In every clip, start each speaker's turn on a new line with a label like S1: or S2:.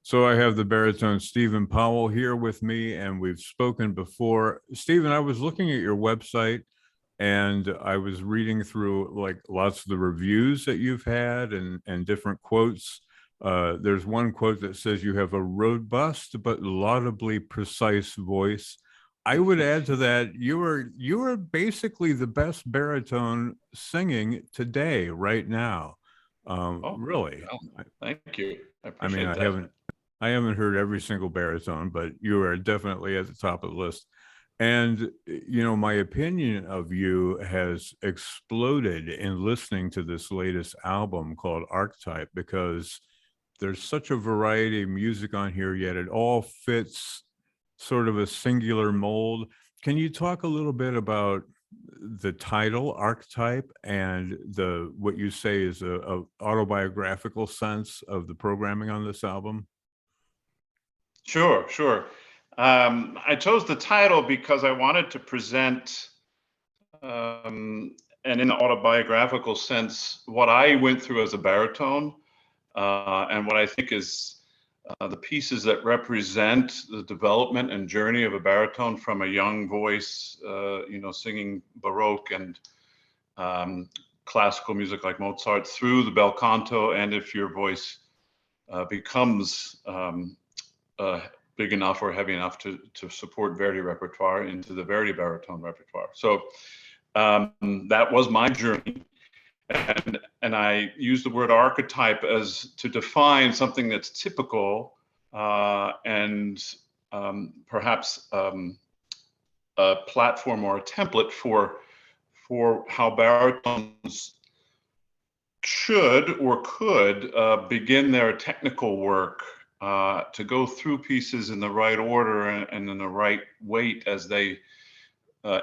S1: So I have the baritone Stephen Powell here with me, and we've spoken before. Stephen, I was looking at your website and I was reading through like lots of the reviews that you've had and different quotes. There's one quote that says you have a robust but laudably precise voice. I would add to that you are basically the best baritone singing today, right now.
S2: Oh,
S1: Really.
S2: well, thank you. I
S1: I mean,
S2: appreciate that.
S1: I haven't heard every single baritone, but you are definitely at the top of the list. And my opinion of you has exploded in listening to this latest album called Archetype, because there's such a variety of music on here, yet it all fits sort of a singular mold. Can you talk a little bit about the title Archetype and the what you say is a autobiographical sense of the programming on this album?
S2: Sure, sure. I chose the title because I wanted to present, and in an autobiographical sense, what I went through as a baritone, and what I think is the pieces that represent the development and journey of a baritone from a young voice, singing Baroque and classical music like Mozart through the bel canto, and if your voice becomes big enough or heavy enough to support Verdi repertoire into the Verdi baritone repertoire. So that was my journey. And I use the word archetype as to define something that's typical and perhaps a platform or a template for how baritones should or could begin their technical work, to go through pieces in the right order and in the right weight as they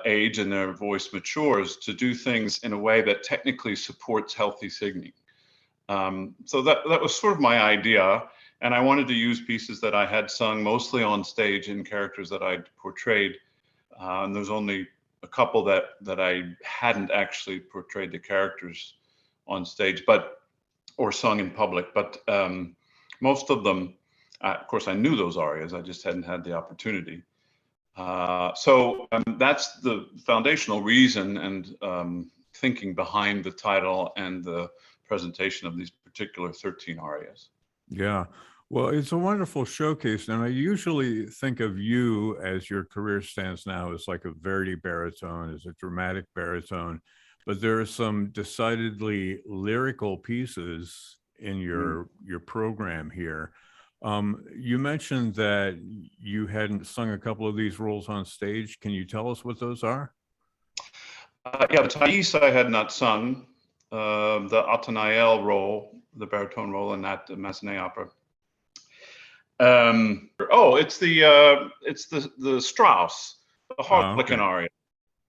S2: age and their voice matures, to do things in a way that technically supports healthy singing. So that was sort of my idea. And I wanted to use pieces that I had sung mostly on stage in characters that I'd portrayed. And there's only a couple that I hadn't actually portrayed the characters on stage, or sung in public. But most of them, of course, I knew those arias. I just hadn't had the opportunity. So that's the foundational reason and thinking behind the title and the presentation of these particular 13 arias.
S1: Yeah. Well, it's a wonderful showcase. And I usually think of you, as your career stands now, as like a Verdi baritone, as a dramatic baritone. But there are some decidedly lyrical pieces in your program here. You mentioned that you hadn't sung a couple of these roles on stage. Can you tell us what those are?
S2: Yeah, the Thais I had not sung. The Athanael role, the baritone role in that Massenet opera. It's the Strauss, the Harlequin
S1: Okay.
S2: aria.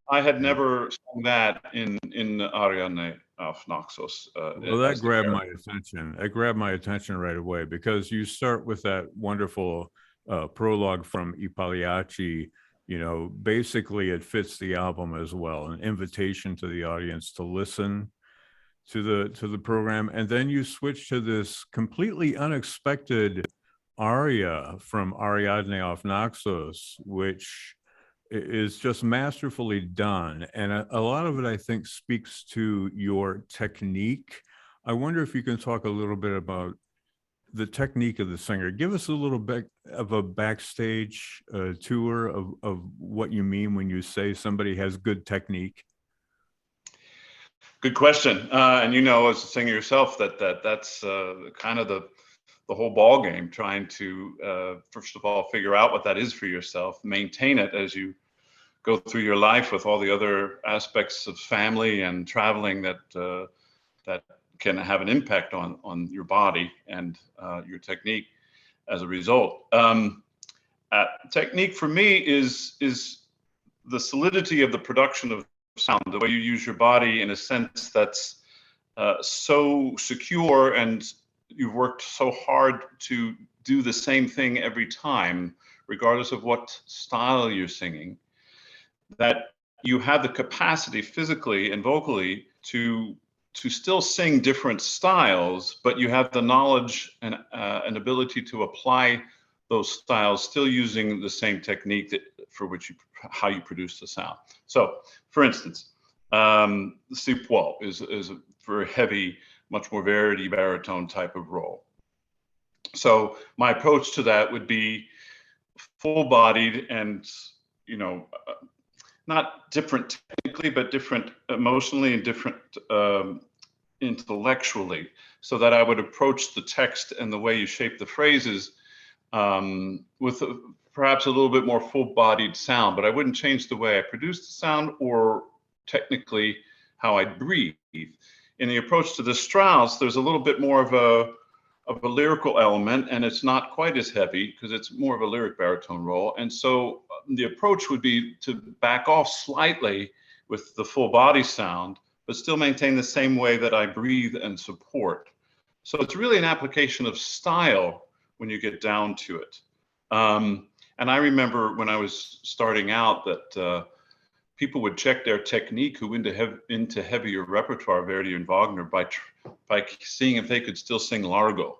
S2: I had
S1: Yeah.
S2: never sung that in Ariane of Naxos
S1: Well, that
S2: as the
S1: grabbed my
S2: character.
S1: attention. It grabbed my attention right away, because you start with that wonderful prologue from I Pagliacci. Basically it fits the album as well, an invitation to the audience to listen to the program, and then you switch to this completely unexpected aria from Ariadne of Naxos, which is just masterfully done. And a lot of it, I think, speaks to your technique. I wonder if you can talk a little bit about the technique of the singer. Give us a little bit of a backstage tour of what you mean when you say somebody has good technique.
S2: Good question. And as a singer yourself, that's kind of the whole ball game. Trying to first of all figure out what that is for yourself, maintain it as you go through your life with all the other aspects of family and traveling that can have an impact on your body and your technique as a result. Technique for me is the solidity of the production of sound, the way you use your body in a sense that's so secure, and you've worked so hard to do the same thing every time, regardless of what style you're singing, that you have the capacity physically and vocally to to still sing different styles, but you have the knowledge and an ability to apply those styles, still using the same technique that for which how you produce the sound. So, for instance, the Powell is a very heavy, much more variety baritone type of role. So my approach to that would be full-bodied and, you know, not different technically, but different emotionally and different intellectually, so that I would approach the text and the way you shape the phrases with perhaps a little bit more full-bodied sound, but I wouldn't change the way I produce the sound or technically how I breathe. In the approach to the Strauss, there's a little bit more of a lyrical element, and it's not quite as heavy because it's more of a lyric baritone role. And so the approach would be to back off slightly with the full body sound, but still maintain the same way that I breathe and support. So it's really an application of style when you get down to it. And I remember when I was starting out that people would check their technique who into heavier repertoire, Verdi and Wagner, by seeing if they could still sing Largo.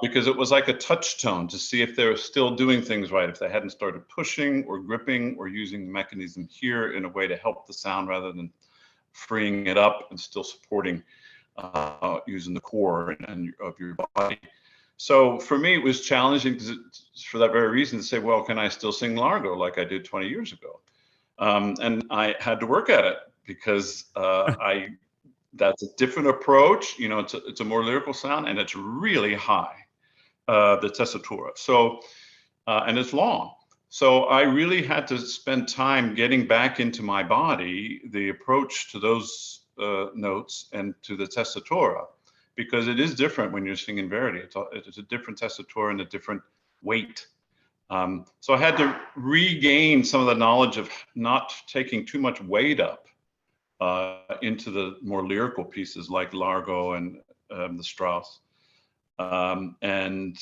S2: Because it was like a touch tone to see if they were still doing things right, if they hadn't started pushing or gripping or using the mechanism here in a way to help the sound rather than freeing it up and still supporting using the core and of your body. So for me, it was challenging for that very reason to say, well, can I still sing Largo like I did 20 years ago? And I had to work at it because that's a different approach. You know, it's a more lyrical sound, and it's really high, the tessitura. So, and it's long. So I really had to spend time getting back into my body, the approach to those notes and to the tessitura, because it is different when you're singing Verdi. It's a different tessitura and a different weight. So I had to regain some of the knowledge of not taking too much weight up into the more lyrical pieces like Largo and the Strauss, and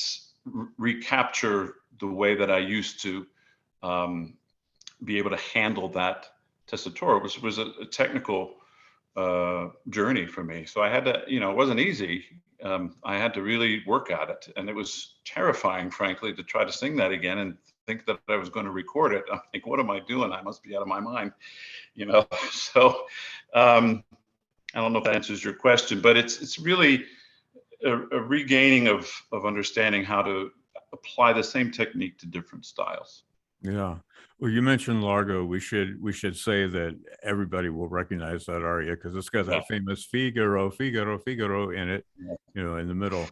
S2: recapture the way that I used to be able to handle that tessitura, which was a technical journey for me. So I had to, you know, it wasn't easy. I had to really work at it, and it was terrifying, frankly, to try to sing that again and think that I was going to record it. I think, what am I doing? I must be out of my mind, you know. So I don't know if that answers your question, but it's really a regaining of understanding how to apply the same technique to different styles.
S1: Yeah. Well, you mentioned Largo. We should say that everybody will recognize that aria because it's got that famous Figaro, Figaro, Figaro in it, you know, in the middle.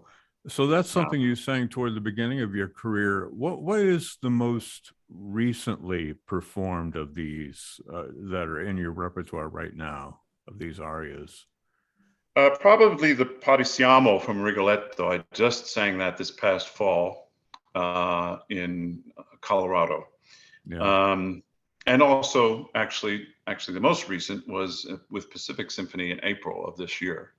S1: So that's something you sang toward the beginning of your career. What is the most recently performed of these that are in your repertoire right now, of these arias?
S2: Probably the Parisiamo from Rigoletto. I just sang that this past fall in Colorado. Yeah. And also, actually, the most recent was with Pacific Symphony in April of this year.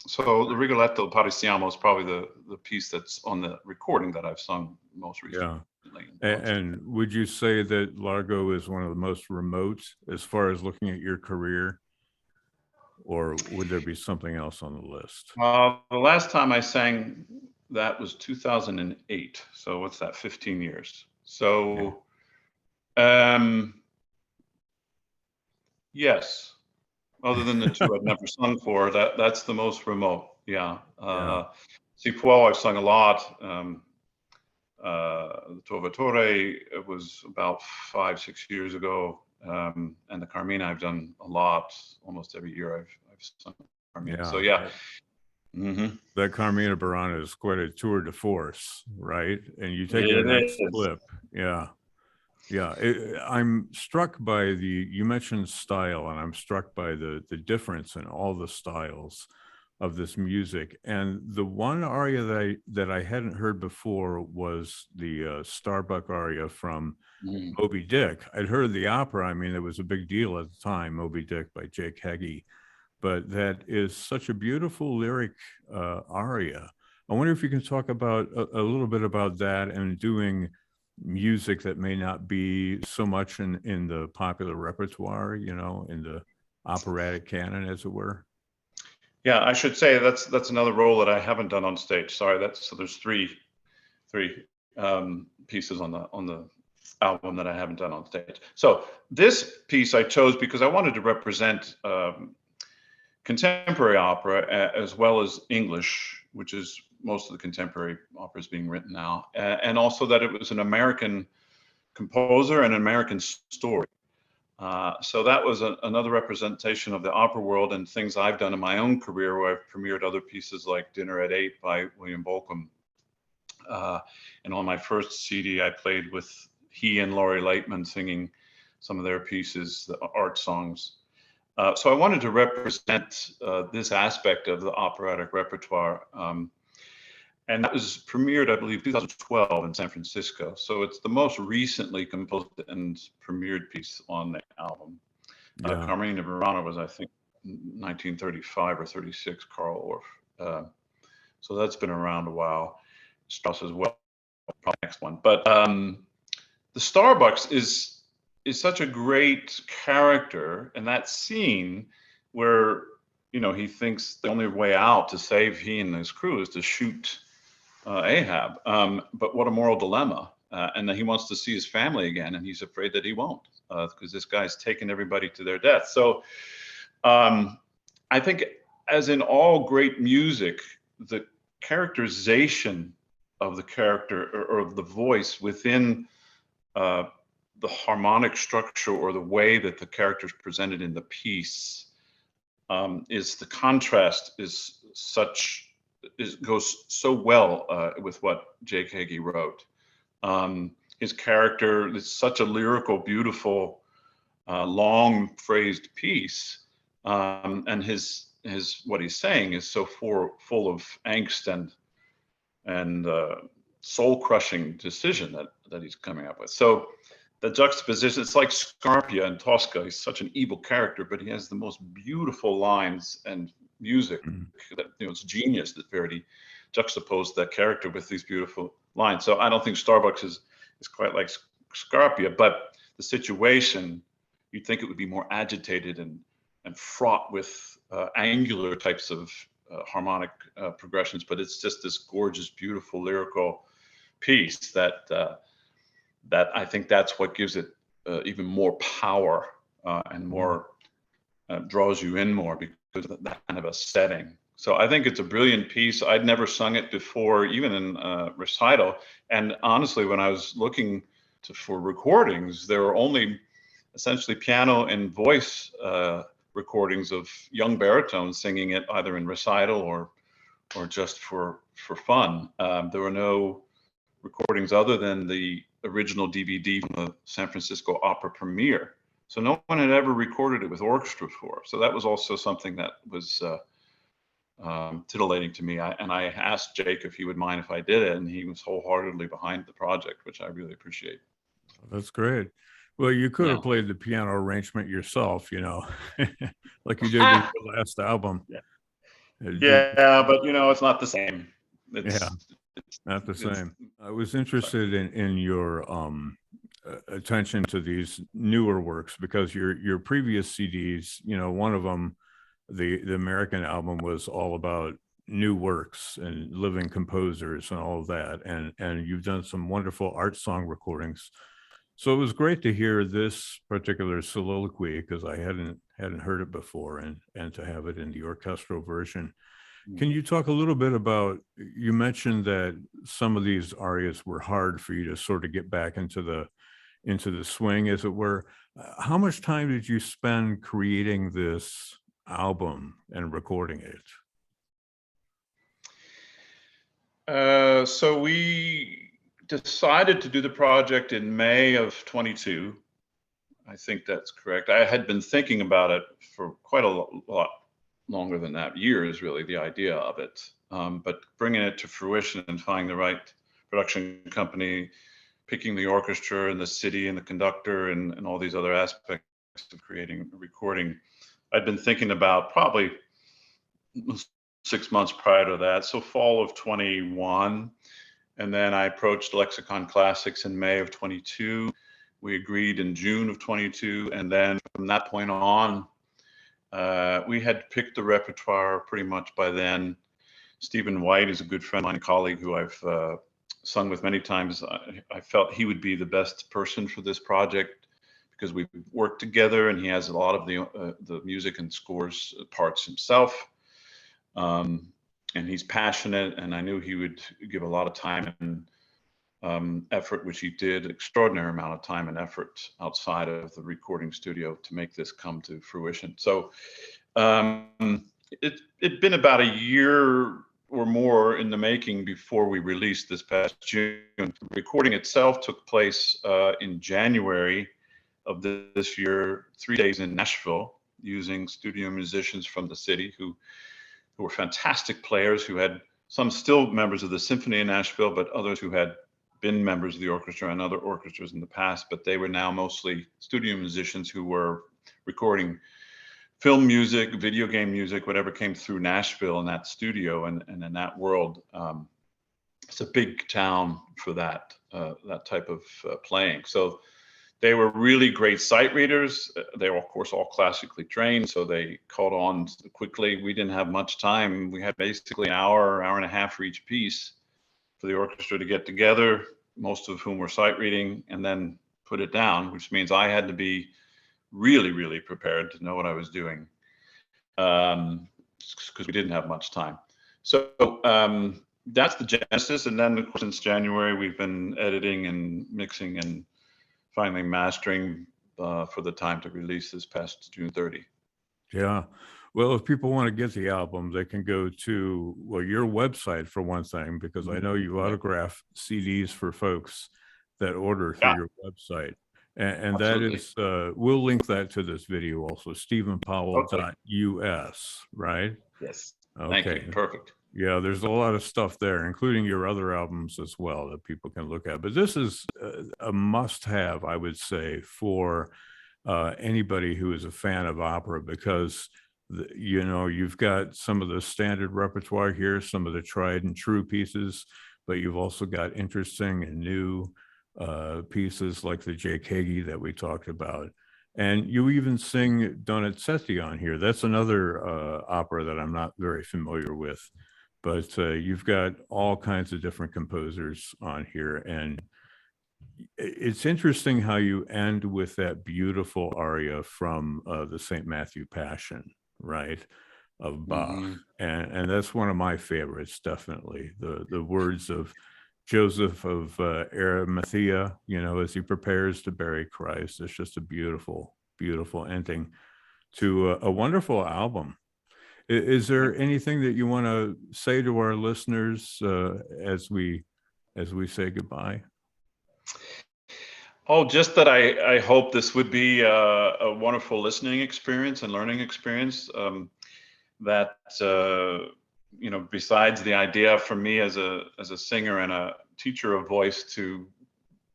S2: So the Rigoletto Parisiamo is probably the piece that's on the recording that I've sung most recently.
S1: Yeah. And would you say that Largo is one of the most remote as far as looking at your career, or would there be something else on the list?
S2: The last time I sang that was 2008. So what's that? 15 years. So. Yes, other than the two I've never sung for, that's the most remote. Yeah. Powell I've sung a lot. Trovatore, it was about 5-6 years ago. And the Carmina I've done a lot. Almost every year I've sung Carmina. So yeah.
S1: That Carmina Burana is quite a tour de force, right? And you take your next clip. Yeah. Yeah, I'm struck by you mentioned style, and I'm struck by the difference in all the styles of this music. And the one aria that I hadn't heard before was the Starbuck aria from Moby Dick. I'd heard the opera. I mean, it was a big deal at the time, Moby Dick by Jake Heggie. But that is such a beautiful lyric aria. I wonder if you can talk about a little bit about that and doing music that may not be so much in the popular repertoire, you know, in the operatic canon, as it were?
S2: Yeah, I should say that's another role that I haven't done on stage. Sorry, so there's three pieces on the album that I haven't done on stage. So this piece I chose because I wanted to represent contemporary opera as well as English, which is most of the contemporary operas being written now, and also that it was an American composer and an American story. So that was another representation of the opera world and things I've done in my own career, where I've premiered other pieces like Dinner at 8 by William Bolcom. And on my first CD, I played with he and Laurie Lightman singing some of their pieces, the art songs. So I wanted to represent this aspect of the operatic repertoire. And that was premiered, I believe, 2012 in San Francisco. So it's the most recently composed and premiered piece on the album.
S1: Yeah.
S2: Carmina Burana was, I think, 1935 or 36, Carl Orff. So that's been around a while. Strauss as well, probably next one. But the Starbucks is such a great character, and that scene where, you know, he thinks the only way out to save he and his crew is to shoot Ahab. But what a moral dilemma. And that he wants to see his family again, and he's afraid that he won't, because this guy's taken everybody to their death. So I think, as in all great music, the characterization of the character or of the voice within the harmonic structure or the way that the character is presented in the piece is the contrast is such, goes so well with what Jake Hagee wrote. His character is such a lyrical, beautiful, long phrased piece, and his what he's saying is so full of angst and soul crushing decision that he's coming up with. So the juxtaposition, it's like Scarpia in Tosca. He's such an evil character, but he has the most beautiful lines and music that, you know, it's genius that Verdi juxtaposed that character with these beautiful lines. So I don't think Starbucks is quite like Scarpia, but the situation, you'd think it would be more agitated and fraught with angular types of harmonic progressions, but it's just this gorgeous, beautiful lyrical piece that I think that's what gives it even more power and more draws you in more because of that kind of a setting. So I think it's a brilliant piece. I'd never sung it before, even in recital. And honestly, when I was looking for recordings, there were only essentially piano and voice recordings of young baritones singing it either in recital or just for fun. There were no recordings other than the original DVD from the San Francisco Opera premiere. So no one had ever recorded it with orchestra before. So that was also something that was titillating to me. And I asked Jake if he would mind if I did it, and he was wholeheartedly behind the project, which I really appreciate.
S1: That's great. Well, you could have played the piano arrangement yourself, you know, like you did with your last album.
S2: Yeah, but you know, it's not the same.
S1: It's not the same. I was interested in your attention to these newer works, because your previous CDs, you know, one of them, the American album, was all about new works and living composers and all of that, and you've done some wonderful art song recordings. So it was great to hear this particular soliloquy, because I hadn't heard it before, and to have it in the orchestral version. Can you talk a little bit about, you mentioned that some of these arias were hard for you to sort of get back into the swing, as it were. How much time did you spend creating this album and recording
S2: it? So we decided to do the project in May of 22. I think that's correct. I had been thinking about it for quite a lot longer than that, years really, the idea of it. But bringing it to fruition and finding the right production company, picking the orchestra and the city and the conductor and all these other aspects of creating a recording, I'd been thinking about probably 6 months prior to that. So fall of 21. And then I approached Lexicon Classics in May of 22. We agreed in June of 22. And then from that point on, We had picked the repertoire pretty much by then. Stephen White is a good friend of mine, a colleague who I've sung with many times. I felt he would be the best person for this project because we've worked together, and he has a lot of the music and scores parts himself. And he's passionate, and I knew he would give a lot of time and effort, which he did, extraordinary amount of time and effort outside of the recording studio to make this come to fruition. So it'd been about a year or more in the making before we released this past June. The recording itself took place in January of this year, 3 days in Nashville, using studio musicians from the city who were fantastic players, who had some still members of the Symphony in Nashville, but others who had been members of the orchestra and other orchestras in the past, but they were now mostly studio musicians who were recording film music, video game music, whatever came through Nashville in that studio and in that world. It's a big town for that type of playing. So they were really great sight readers. They were, of course, all classically trained, so they caught on quickly. We didn't have much time. We had basically an hour and a half for each piece for the orchestra to get together, most of whom were sight reading, and then put it down, which means I had to be really, really prepared to know what I was doing, because we didn't have much time. So that's the genesis. And then, of course, since January, we've been editing and mixing and finally mastering for the time to release this past June 30.
S1: Yeah. Well, if people want to get the album, they can go to, well, your website for one thing, because I know you autograph CDs for folks that order through your website. And that is, we'll link that to this video also, stephenpowell.us, right?
S2: Yes.
S1: Okay.
S2: Thank you. Perfect.
S1: Yeah, there's a lot of stuff there, including your other albums as well that people can look at. But this is a must-have, I would say, for anybody who is a fan of opera, because you've got some of the standard repertoire here, some of the tried and true pieces, but you've also got interesting and new pieces like the J. Kagi that we talked about. And you even sing Donizetti on here. That's another opera that I'm not very familiar with. But you've got all kinds of different composers on here. And it's interesting how you end with that beautiful aria from the St. Matthew Passion, right, of Bach. Mm-hmm. And that's one of my favorites, definitely. The words of Joseph of Arimathea, as he prepares to bury Christ. It's just a beautiful, beautiful ending to a wonderful album. Is there anything that you want to say to our listeners as we say goodbye?
S2: Oh, just that I hope this would be a wonderful listening experience and learning experience. That besides the idea for me as a singer and a teacher of voice to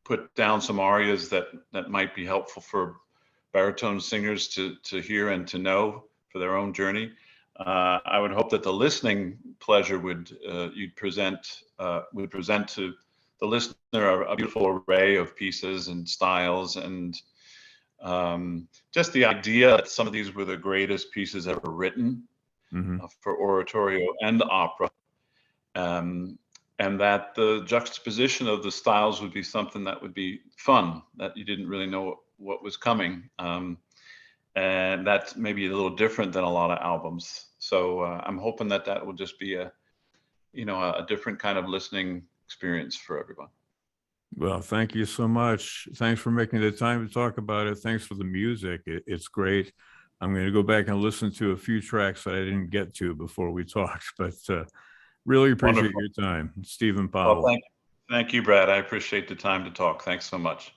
S2: put down some arias that might be helpful for baritone singers to hear and to know for their own journey. I would hope that the listening pleasure would present to the listener a beautiful array of pieces and styles, and just the idea that some of these were the greatest pieces ever written for oratorio and opera, and that the juxtaposition of the styles would be something that would be fun, that you didn't really know what was coming. And that's maybe a little different than a lot of albums. So I'm hoping that will just be a different kind of listening experience for everyone.
S1: Well, thank you so much. Thanks for making the time to talk about it. Thanks for the music. It's great. I'm going to go back and listen to a few tracks that I didn't get to before we talked, but really appreciate your time. Stephen Powell.
S2: Well, thank you, Brad. I appreciate the time to talk. Thanks so much.